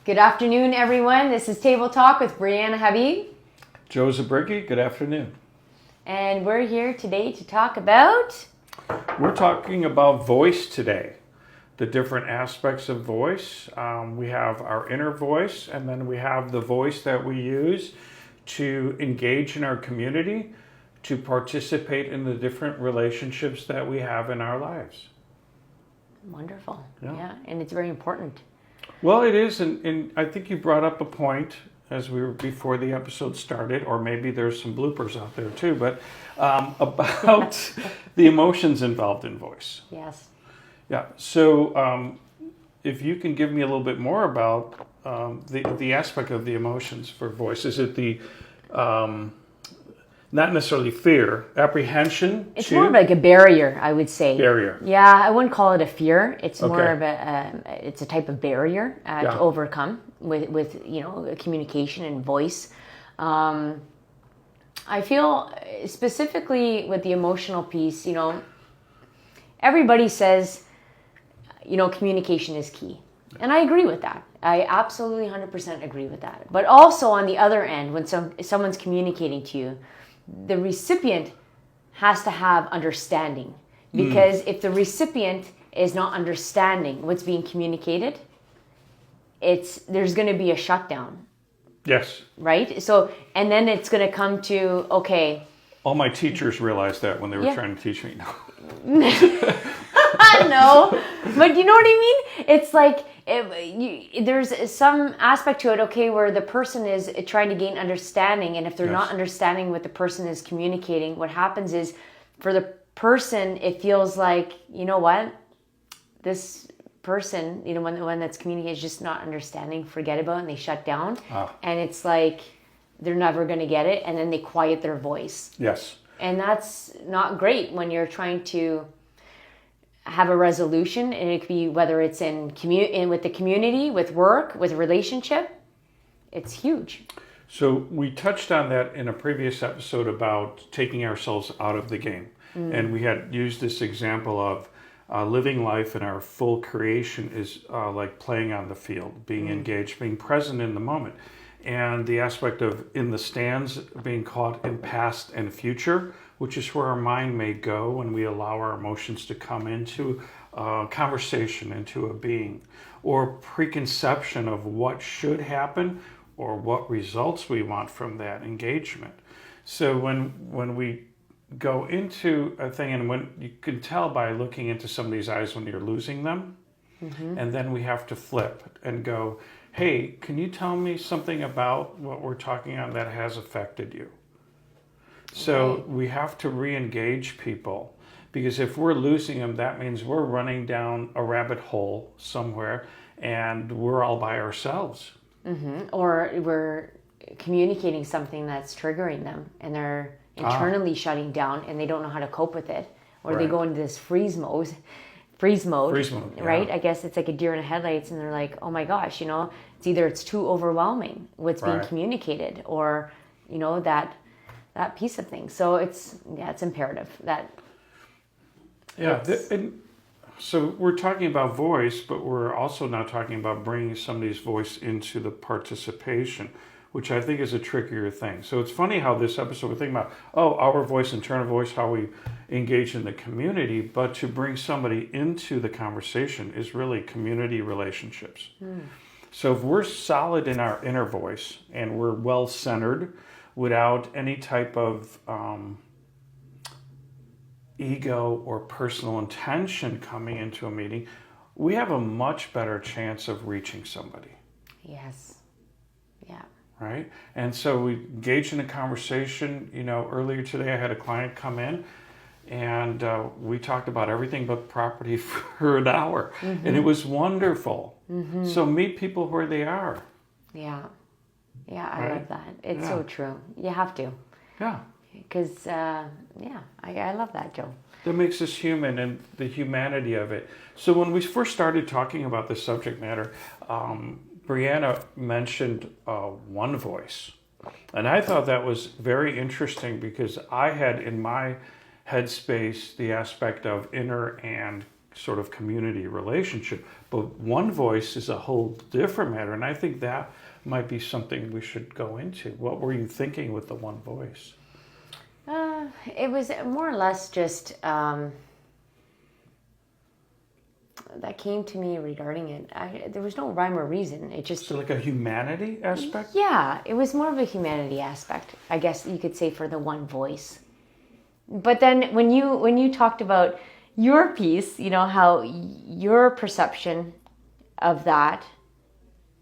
Good afternoon, everyone. This is Table Talk with Brianna Habib. Joe Zabricki, good afternoon. And we're here today to talk about... We're talking about voice today, the different aspects of voice. We have our inner voice, and then we have the voice that we use to engage in our community, to participate in the different relationships that we have in our lives. Wonderful. Yeah, and it's very important. Well, it is, and I think you brought up a point as we were before the episode started, or maybe there's some bloopers out there too, but about the emotions involved in voice. Yes. Yeah. So, if you can give me a little bit more about the aspect of the emotions for voice, is it the not necessarily fear, apprehension? It's more of like a barrier, I would say. Barrier. Yeah, I wouldn't call it a fear. It's more of it's a type of barrier to overcome with communication and voice. I feel specifically with the emotional piece, everybody says, communication is key. And I agree with that. I absolutely 100% agree with that. But also on the other end, when someone's communicating to you, the recipient has to have understanding. Because if the recipient is not understanding what's being communicated, there's going to be a shutdown. Yes. Right? So, and then it's going to come to, okay. All my teachers realized that when they were trying to teach me. No, but you know what I mean? It's like there's some aspect to it, okay, where the person is trying to gain understanding, and if they're not understanding what the person is communicating, what happens is for the person, it feels like, you know what, this person, when that's communicating is just not understanding, forget about it, and they shut down. And it's like they're never going to get it, and then they quiet their voice. Yes. And that's not great when you're trying to have a resolution, and it could be whether it's in with the community, with work, with a relationship. It's huge. So we touched on that in a previous episode about taking ourselves out of the game. And we had used this example of living life in our full creation is like playing on the field, being engaged, being present in the moment. And the aspect of in the stands, being caught in past and future, which is where our mind may go when we allow our emotions to come into a conversation, into a being, or preconception of what should happen or what results we want from that engagement. So when we go into a thing, and when you can tell by looking into somebody's eyes when you're losing them, and then we have to flip and go, hey, can you tell me something about what we're talking on that has affected you? So we have to re-engage people, because if we're losing them, that means we're running down a rabbit hole somewhere and we're all by ourselves. Or we're communicating something that's triggering them, and they're internally shutting down, and they don't know how to cope with it. Or they go into this freeze mode, right? I guess it's like a deer in the headlights, and they're like, oh my gosh, it's too overwhelming what's being communicated, or, that piece of things. So it's imperative that. So we're talking about voice, but we're also now talking about bringing somebody's voice into the participation, which I think is a trickier thing. So it's funny how this episode we're thinking about, our voice, internal voice, how we engage in the community, but to bring somebody into the conversation is really community relationships. So if we're solid in our inner voice and we're well-centered without any type of ego or personal intention coming into a meeting, we have a much better chance of reaching somebody. Yes. Yeah. Right? And so we engaged in a conversation. Earlier today I had a client come in, and we talked about everything but property for an hour. And it was wonderful. So meet people where they are. Yeah. Yeah, I love that. It's so true. You have to. Yeah. Because, I love that, Joe. That makes us human, and the humanity of it. So when we first started talking about the subject matter, Brianna mentioned one voice. And I thought that was very interesting, because I had in my headspace the aspect of inner and sort of community relationship. But one voice is a whole different matter, and I think that might be something we should go into. What were you thinking with the one voice? It was more or less just that came to me regarding it. There was no rhyme or reason. It just So like a humanity aspect? Yeah, it was more of a humanity aspect, I guess you could say, for the one voice. But then when you talked about your piece, how your perception of that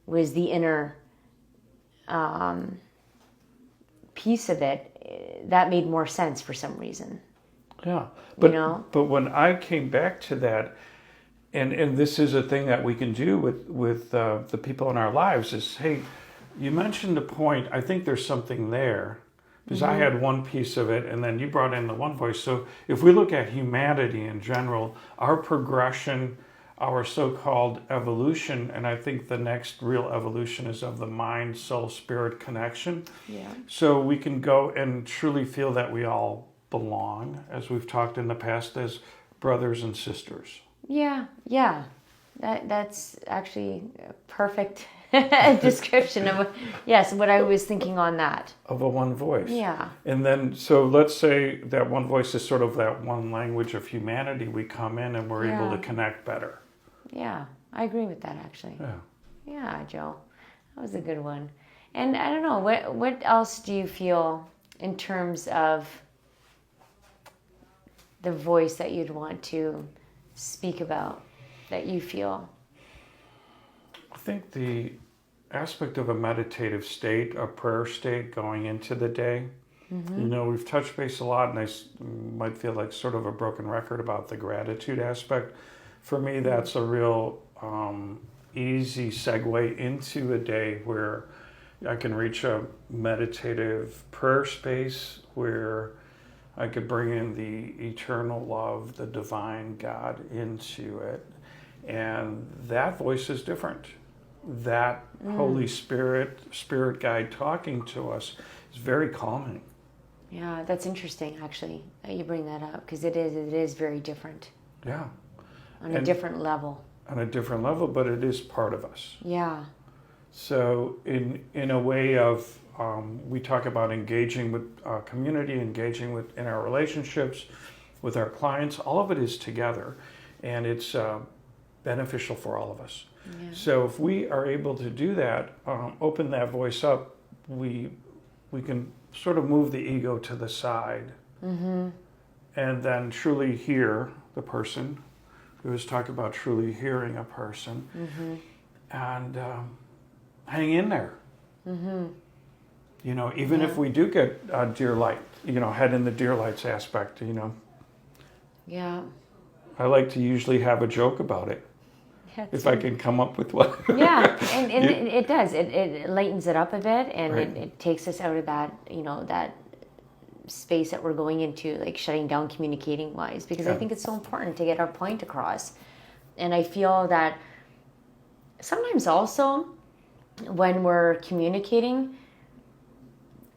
was the inner piece of it, that made more sense for some reason. Yeah, but when I came back to that, and this is a thing that we can do with the people in our lives, is, hey, you mentioned a point. I think there's something there, because I had one piece of it, and then you brought in the one voice. So if we look at humanity in general, our progression, our so-called evolution, and I think the next real evolution is of the mind, soul, spirit connection. Yeah. So we can go and truly feel that we all belong, as we've talked in the past, as brothers and sisters. Yeah. That's actually a perfect description of what I was thinking on that. Of a one voice. Yeah. And then, so let's say that one voice is sort of that one language of humanity. We come in and we're able to connect better. Yeah, I agree with that, actually. Yeah. Yeah, Joe. That was a good one. And I don't know, what else do you feel in terms of the voice that you'd want to speak about, that you feel? I think the aspect of a meditative state, a prayer state going into the day. We've touched base a lot, and I might feel like sort of a broken record about the gratitude aspect. For me, that's a real easy segue into a day where I can reach a meditative prayer space where I could bring in the eternal love, the divine God into it. And that voice is different. That Holy Spirit guide talking to us is very calming. Yeah, that's interesting, actually, that you bring that up, because it is very different. Yeah. On a different level. On a different level, but it is part of us. Yeah. So in a way of, we talk about engaging with community, engaging in our relationships, with our clients, all of it is together, and it's beneficial for all of us. Yeah. So if we are able to do that, open that voice up, we can sort of move the ego to the side, and then truly hear the person. We always talk about truly hearing a person, and hang in there. Even if we do get deer light, head in the deer lights aspect, Yeah. I like to usually have a joke about it. If I can come up with one. Yeah, and it does. It lightens it up a bit, and Right. it takes us out of that, that space that we're going into, like shutting down communicating wise, because I think it's so important to get our point across. And I feel that sometimes also when we're communicating,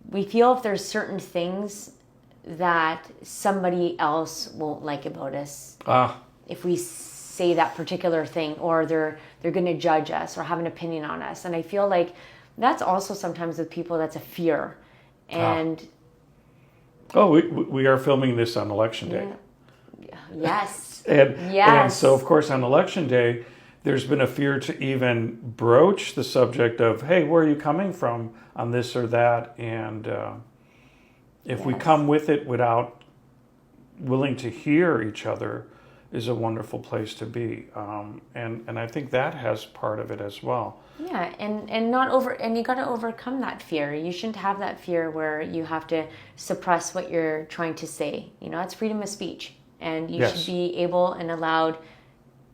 we feel if there's certain things that somebody else won't like about us. If we say that particular thing, or they're going to judge us or have an opinion on us. And I feel like that's also sometimes with people, that's a fear. And we are filming this on election day. Yes. And so, of course, on election day, there's been a fear to even broach the subject of, hey, where are you coming from on this or that? And if we come with it without willing to hear each other, is a wonderful place to be. And I think that has part of it as well. Yeah, and you got to overcome that fear. You shouldn't have that fear where you have to suppress what you're trying to say. It's freedom of speech, and you should be able and allowed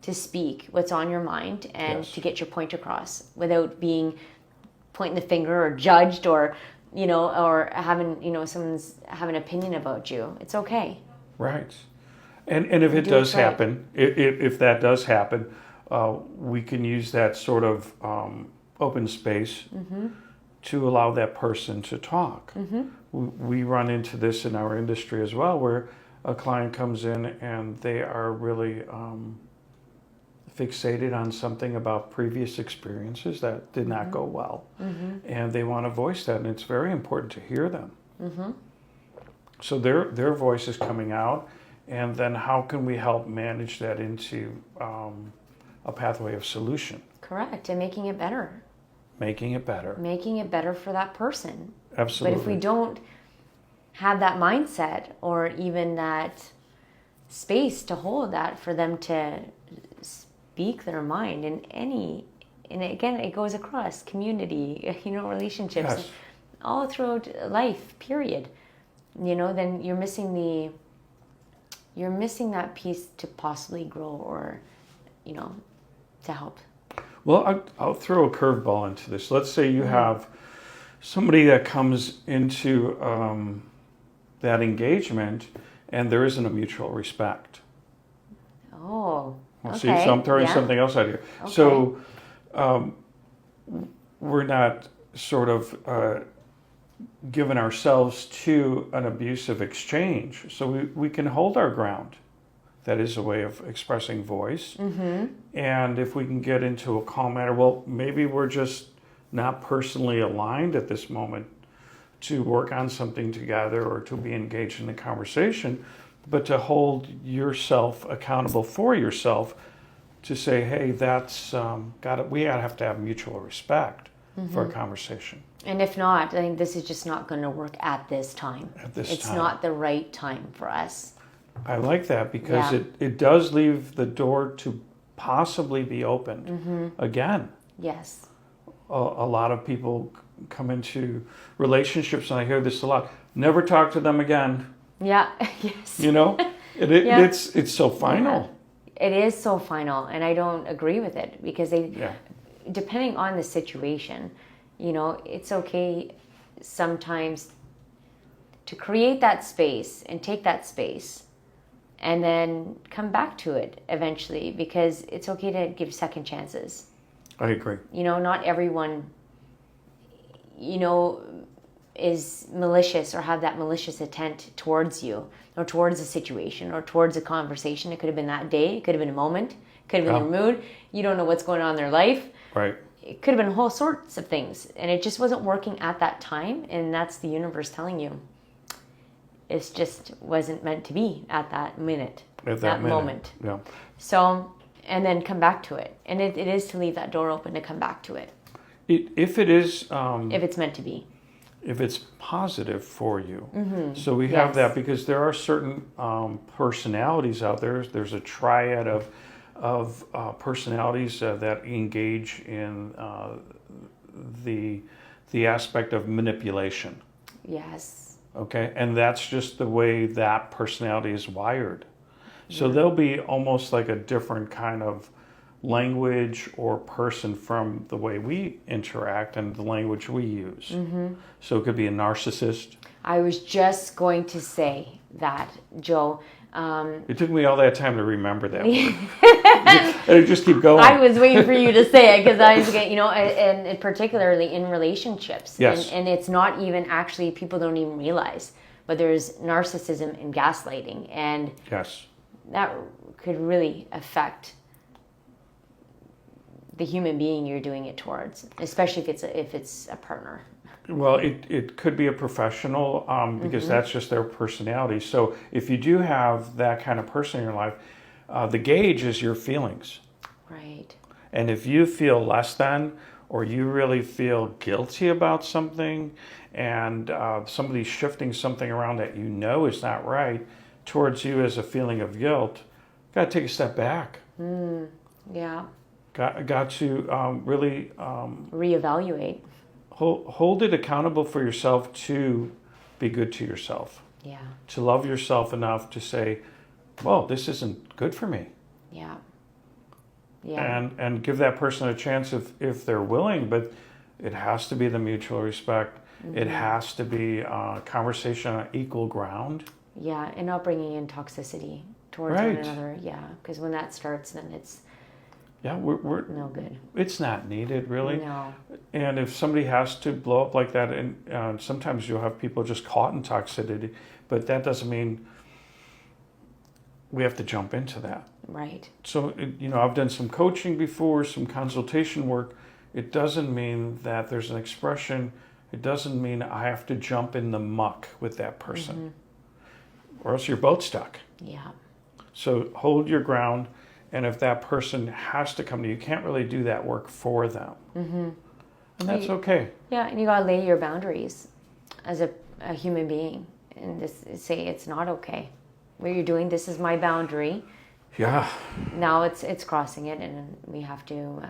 to speak what's on your mind and to get your point across without being pointing the finger or judged or having someone's have an opinion about you. It's okay. Right. And if it does happen, if that does happen, we can use that sort of open space to allow that person to talk. We run into this in our industry as well, where a client comes in and they are really fixated on something about previous experiences that did not go well. And they want to voice that, and it's very important to hear them. So their voice is coming out, and then how can we help manage that into a pathway of solution? Correct, and making it better. Making it better. Making it better for that person. Absolutely. But if we don't have that mindset or even that space to hold that for them to speak their mind in any, and again, it goes across community, relationships, Yes. all throughout life, period. Then you're missing that piece to possibly grow or, to help. Well, I'll throw a curveball into this. Let's say you have somebody that comes into that engagement and there isn't a mutual respect. Oh, okay. See, so I'm throwing something else out here. Okay. So we're not sort of giving ourselves to an abusive exchange. So we can hold our ground. That is a way of expressing voice. And if we can get into a calm manner, well, maybe we're just not personally aligned at this moment to work on something together or to be engaged in a conversation, but to hold yourself accountable for yourself to say, hey, that's we gotta have to have mutual respect for a conversation. And if not, I think this is just not going to work at this time. It's not the right time for us. I like that because it does leave the door to possibly be opened again. Yes. A lot of people come into relationships, and I hear this a lot. Never talk to them again. Yeah. Yes. It's so final. Yeah. It is so final, and I don't agree with it because depending on the situation, it's okay sometimes to create that space and take that space and then come back to it eventually, because it's okay to give second chances. I agree. Not everyone, is malicious or have that malicious intent towards you or towards a situation or towards a conversation. It could have been that day. It could have been a moment. It could have been their mood. You don't know what's going on in their life. Right. It could have been whole sorts of things. And it just wasn't working at that time. And that's the universe telling you. It just wasn't meant to be at that minute, at that moment. Yeah. So, and then come back to it. And it is to leave that door open to come back to it. If it is... if it's meant to be. If it's positive for you. So we have that because there are certain personalities out there. There's a triad of personalities that engage in the aspect of manipulation. Yes. Okay, and that's just the way that personality is wired. So they'll be almost like a different kind of language or person from the way we interact and the language we use. So it could be a narcissist. I was just going to say that, Joe. It took me all that time to remember that word. And just keep going. I was waiting for you to say it because I was getting, and particularly in relationships. Yes. And it's not even actually, people don't even realize, but there's narcissism and gaslighting. And yes, that could really affect the human being you're doing it towards, especially if it's a partner. Well, it could be a professional because that's just their personality. So if you do have that kind of person in your life, the gauge is your feelings. Right. And if you feel less than, or you really feel guilty about something, and somebody's shifting something around that is not right towards you as a feeling of guilt, got to take a step back. Yeah. Got to really reevaluate. Hold it accountable for yourself to be good to yourself. Yeah. To love yourself enough to say, well, this isn't good for me. Yeah. Yeah. And give that person a chance if they're willing, but it has to be the mutual respect. It has to be a conversation on equal ground. Yeah, and not bringing in toxicity towards one another. Yeah, because when that starts, then it's we're no good. It's not needed, really. No. And if somebody has to blow up like that, and sometimes you'll have people just caught in toxicity, but that doesn't mean we have to jump into that. Right. So, I've done some coaching before, some consultation work. It doesn't mean that there's an expression. It doesn't mean I have to jump in the muck with that person, or else you're both stuck. Yeah. So hold your ground, and if that person has to come to you, you can't really do that work for them. And that's okay. Yeah, and you gotta lay your boundaries as a human being, and say it's not okay. What you're doing, this is my boundary. Yeah. Now it's crossing it, and we have to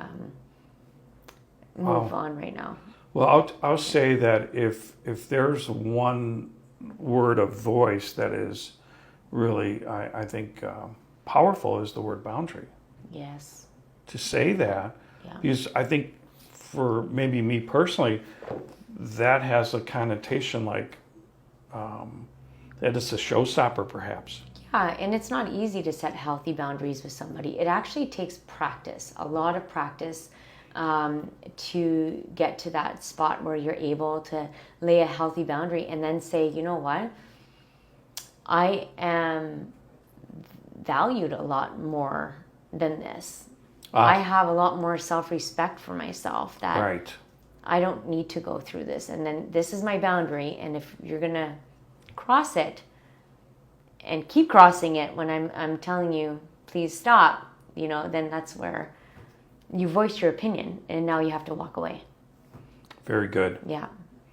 move on right now. Well, I'll say that if there's one word of voice that is really, I think, powerful, is the word boundary. Yes. To say that, because I think for maybe me personally, that has a connotation like that it's a showstopper, perhaps. Yeah, and it's not easy to set healthy boundaries with somebody. It actually takes practice, a lot of practice, to get to that spot where you're able to lay a healthy boundary and then say, you know what, I am valued a lot more than this. I have a lot more self-respect for myself that I don't need to go through this. And then this is my boundary, and if you're going to cross it and keep crossing it when I'm telling you, please stop, then that's where you voiced your opinion, and now you have to walk away. Very good. Yeah.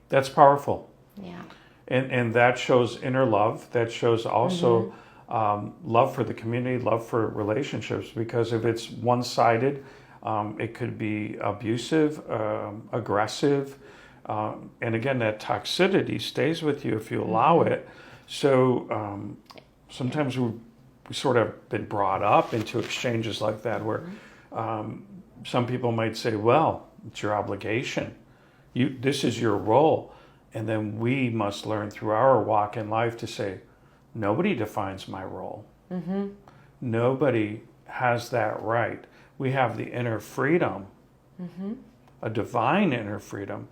That's powerful. Yeah. And that shows inner love. That shows also love for the community, love for relationships, because if it's one-sided, it could be abusive, aggressive, and again, that toxicity stays with you if you allow it. So sometimes we sort of been brought up into exchanges like that where some people might say, well, it's your obligation. This is your role. And then we must learn through our walk in life to say, nobody defines my role. Nobody has that right. We have the inner freedom, a divine inner freedom,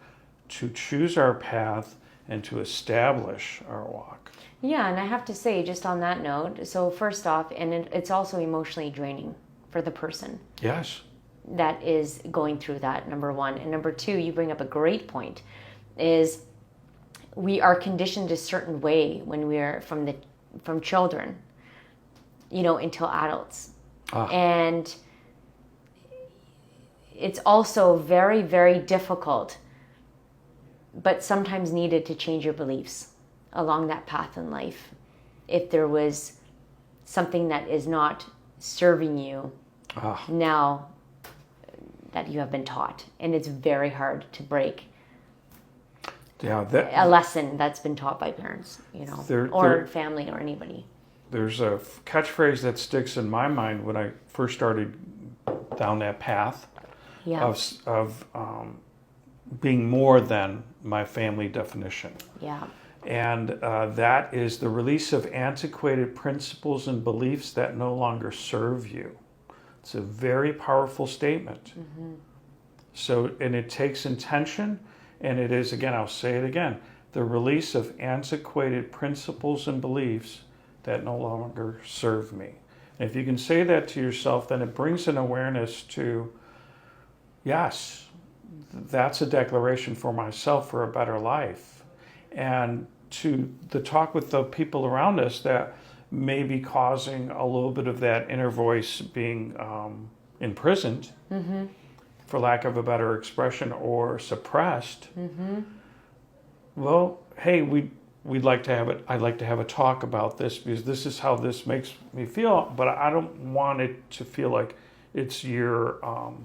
to choose our path and to establish our walk. Yeah, and I have to say, just on that note, so first off, and it's also emotionally draining for the person. Yes. That is going through that, number one. And number two, you bring up a great point, is we are conditioned a certain way when we're from children, until adults. And it's also very, very difficult, but sometimes needed to change your beliefs along that path in life. If there was something that is not serving you now that you have been taught, and it's very hard to break a lesson that's been taught by parents, or family or anybody. There's a catchphrase that sticks in my mind when I first started down that path of being more than my family definition. Yeah. And that is the release of antiquated principles and beliefs that no longer serve you. It's a very powerful statement. So, and it takes intention, and it is, again, I'll say it again, the release of antiquated principles and beliefs that no longer serve me. And if you can say that to yourself, then it brings an awareness to, yes, that's a declaration for myself for a better life. And to the talk with the people around us that may be causing a little bit of that inner voice being imprisoned, for lack of a better expression, or suppressed. Well, hey, we'd like to have it. I'd like to have a talk about this because this is how this makes me feel. But I don't want it to feel like it's your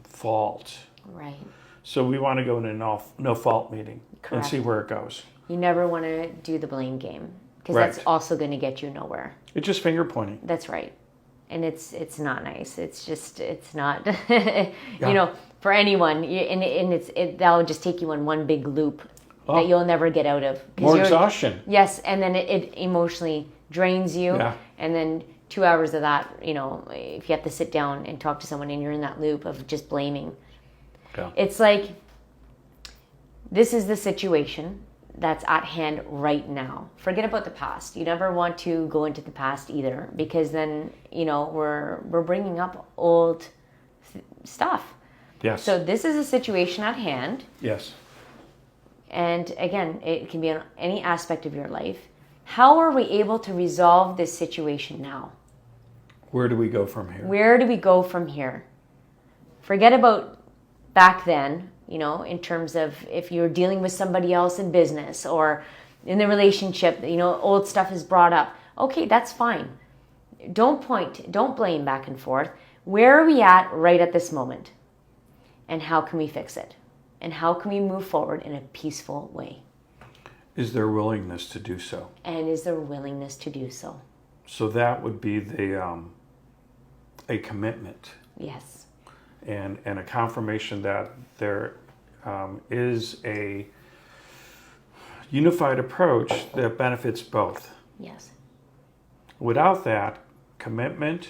fault. Right. So we want to go in a no fault meeting and see where it goes. You never want to do the blame game, because that's also going to get you nowhere. It's just finger pointing. That's right. And it's not nice. It's not, for anyone. And that'll just take you in one big loop that you'll never get out of. More exhaustion. Yes, and then it emotionally drains you. Yeah. And then 2 hours of that, if you have to sit down and talk to someone and you're in that loop of just blaming. Yeah. It's like, this is the situation. that's at hand right now. Forget about the past. You never want to go into the past either, because then, we're bringing up old stuff. Yes. So this is a situation at hand. Yes. And again, it can be on any aspect of your life. How are we able to resolve this situation now? Where do we go from here? Where do we go from here? Forget about back then, in terms of if you're dealing with somebody else in business or in the relationship, old stuff is brought up. Okay, that's fine. Don't blame back and forth. Where are we at right at this moment? And how can we fix it? And how can we move forward in a peaceful way? Is there willingness to do so? And is there willingness to do so? So that would be a commitment. Yes. And a confirmation that there is a unified approach that benefits both. Yes. Without that commitment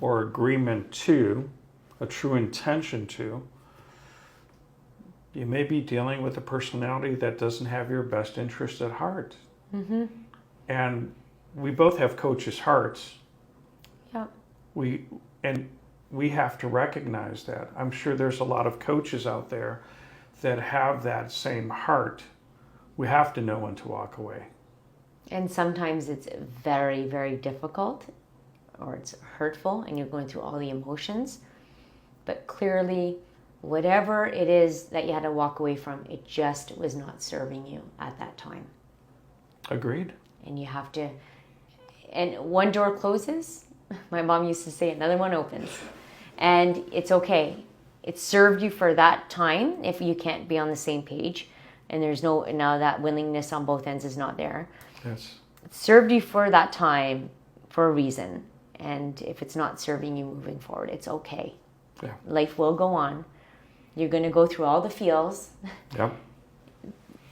or agreement to, a true intention to, you may be dealing with a personality that doesn't have your best interest at heart. Mm-hmm. And we both have coaches' hearts. Yep. We have to recognize that. I'm sure there's a lot of coaches out there that have that same heart. We have to know when to walk away. And sometimes it's very, very difficult, or it's hurtful, and you're going through all the emotions. But clearly, whatever it is that you had to walk away from, it just was not serving you at that time. Agreed. And you have to, and one door closes, my mom used to say another one opens. And it's okay. It served you for that time if you can't be on the same page. And there's now that willingness on both ends is not there. Yes. It served you for that time for a reason. And if it's not serving you moving forward, it's okay. Yeah. Life will go on. You're going to go through all the feels. Yep.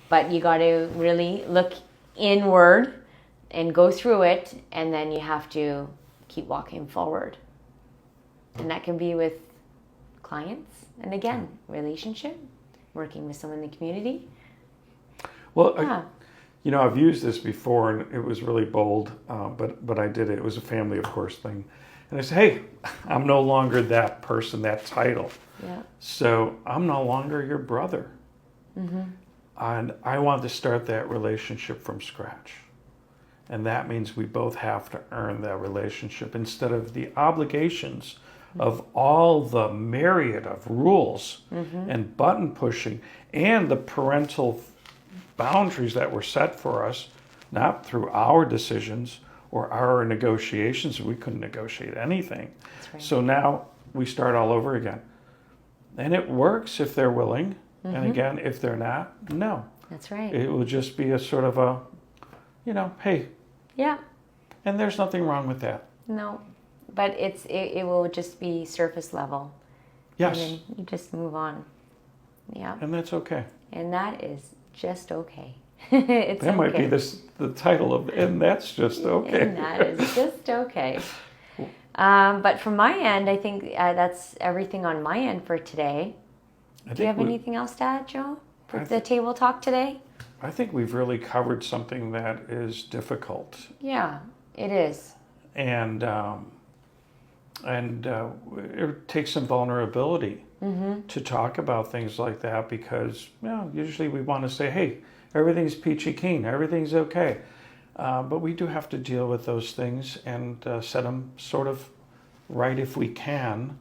But you got to really look inward and go through it. And then you have to keep walking forward. And that can be with clients. And again, relationship, working with someone in the community. Well, Yeah. I've used this before, and it was really bold, but I did it. It was a family, of course, thing. And I said, hey, I'm no longer that person, that title. Yeah. So I'm no longer your brother. Mm-hmm. And I want to start that relationship from scratch. And that means we both have to earn that relationship instead of the obligations of all the myriad of rules and button pushing and the parental boundaries that were set for us, not through our decisions or our negotiations. We couldn't negotiate anything. That's right. So now we start all over again. And it works if they're willing. And again, if they're not, no. That's right. It will just be a sort of a, hey. Yeah. And there's nothing wrong with that. No. But it will just be surface level. Yes. And then you just move on. Yeah. And that's okay. And that is just okay. It's That might okay. be the title of, and that's just okay. And that is just okay. But from my end, I think that's everything on my end for today. Do you have anything else to add, Joe, for the table talk today? I think we've really covered something that is difficult. Yeah, it is. And it takes some vulnerability to talk about things like that because, usually we want to say, hey, everything's peachy keen, everything's okay. But we do have to deal with those things and set them sort of right if we can.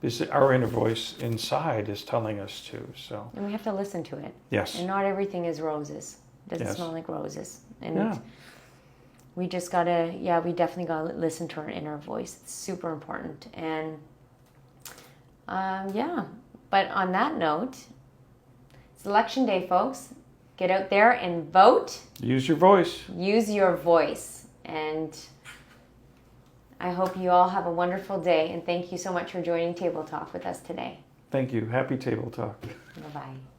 Because our inner voice inside is telling us to. So. And we have to listen to it. Yes. And not everything is roses. It doesn't smell like roses. And we just gotta, we definitely gotta listen to our inner voice. It's super important. And but on that note, it's election day, folks. Get out there and vote. Use your voice. Use your voice. And I hope you all have a wonderful day. And thank you so much for joining Table Talk with us today. Thank you. Happy Table Talk. Bye-bye.